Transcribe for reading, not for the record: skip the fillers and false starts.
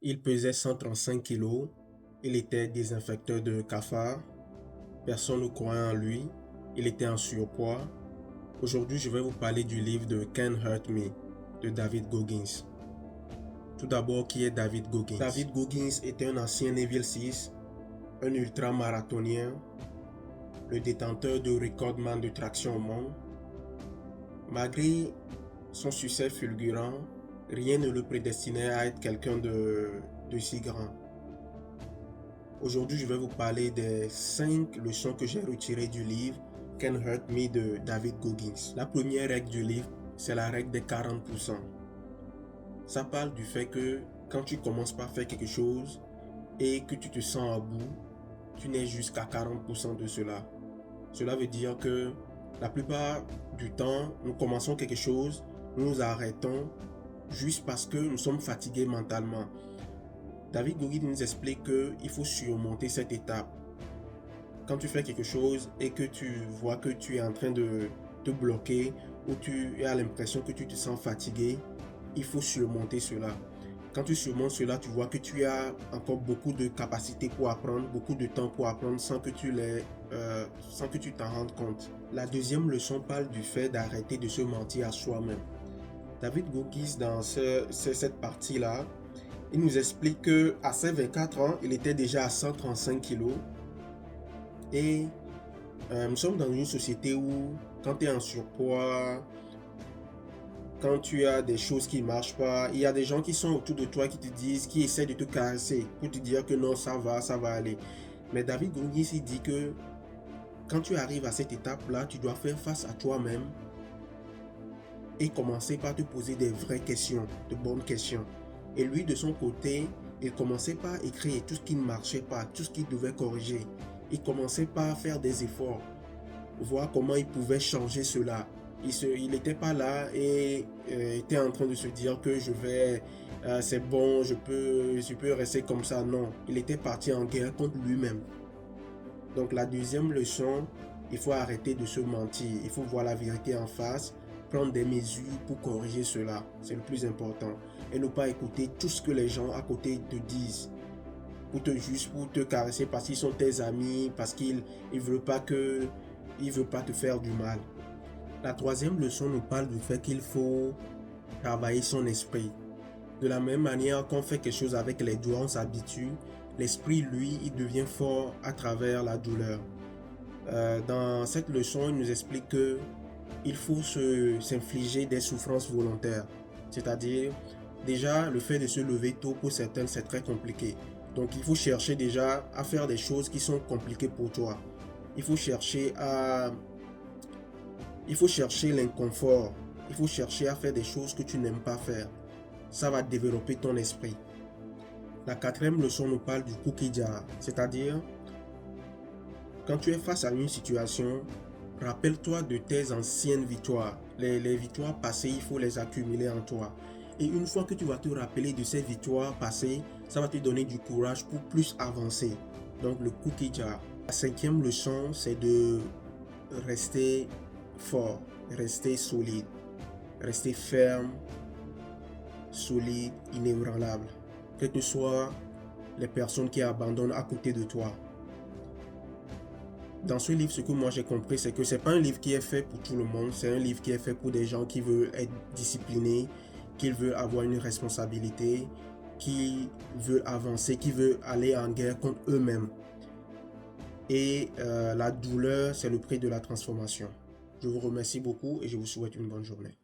Il pesait 135 kilos, il était désinfecteur de cafards, personne ne croyait en lui, il était en surpoids. Aujourd'hui, je vais vous parler du livre de Can't Hurt Me de David Goggins. Tout d'abord, qui est David Goggins? David Goggins était un ancien Navy SEAL, un ultramarathonien, le détenteur de recordman de traction au monde. Malgré son succès fulgurant, rien ne le prédestinait à être quelqu'un de si grand. Aujourd'hui, je vais vous parler des 5 leçons que j'ai retirées du livre Can't Hurt Me de David Goggins. La première règle du livre, c'est la règle des 40%. Ça parle du fait que quand tu commences par faire quelque chose et que tu te sens à bout, tu n'es jusqu'à 40% de cela. Cela veut dire que la plupart du temps, nous commençons quelque chose, nous arrêtons juste parce que nous sommes fatigués mentalement. David Goggins nous explique qu'il faut surmonter cette étape. Quand tu fais quelque chose et que tu vois que tu es en train de te bloquer ou tu as l'impression que tu te sens fatigué, il faut surmonter cela. Quand tu surmontes cela, tu vois que tu as encore beaucoup de capacités pour apprendre, beaucoup de temps pour apprendre sans que tu t'en rendes compte. La deuxième leçon parle du fait d'arrêter de se mentir à soi-même. David Goggins, dans cette partie-là, il nous explique qu'à ses 24 ans, il était déjà à 135 kilos. Et nous sommes dans une société où, quand tu es en surpoids, quand tu as des choses qui ne marchent pas, il y a des gens qui sont autour de toi qui te disent, qui essaient de te caresser pour te dire que non, ça va aller. Mais David Goggins, il dit que quand tu arrives à cette étape-là, tu dois faire face à toi-même et commencer par te poser des vraies questions, de bonnes questions. Et lui, de son côté, il commençait par écrire tout ce qui ne marchait pas, tout ce qu'il devait corriger. Il commençait par faire des efforts, voir comment il pouvait changer cela. Il n'était pas là et était en train de se dire que c'est bon, je peux rester comme ça. Non, il était parti en guerre contre lui-même. Donc la deuxième leçon, il faut arrêter de se mentir. Il faut voir la vérité en face, prendre des mesures pour corriger cela. C'est le plus important. Et ne pas écouter tout ce que les gens à côté te disent. Pour te caresser parce qu'ils sont tes amis, parce qu'ils ne veulent pas te faire du mal. La troisième leçon nous parle du fait qu'il faut travailler son esprit. De la même manière qu'on fait quelque chose avec les doigts, on s'habitue. L'esprit, lui, il devient fort à travers la douleur. Dans cette leçon, il nous explique que il faut s'infliger des souffrances volontaires. C'est-à-dire, déjà, le fait de se lever tôt, pour certains, c'est très compliqué. Donc, il faut chercher déjà à faire des choses qui sont compliquées pour toi. Il faut chercher l'inconfort. Il faut chercher à faire des choses que tu n'aimes pas faire. Ça va développer ton esprit. La quatrième leçon nous parle du cookie jar, c'est-à-dire quand tu es face à une situation, rappelle-toi de tes anciennes victoires. Les victoires passées, il faut les accumuler en toi. Et une fois que tu vas te rappeler de ces victoires passées, ça va te donner du courage pour plus avancer. Donc le cookie jar. La cinquième leçon, c'est de rester fort, rester solide, rester ferme, solide, inébranlable. Quelles que soient les personnes qui abandonnent à côté de toi. Dans ce livre, ce que moi j'ai compris, c'est que c'est pas un livre qui est fait pour tout le monde. C'est un livre qui est fait pour des gens qui veulent être disciplinés, qui veulent avoir une responsabilité, qui veulent avancer, qui veulent aller en guerre contre eux-mêmes. Et la douleur, c'est le prix de la transformation. Je vous remercie beaucoup et je vous souhaite une bonne journée.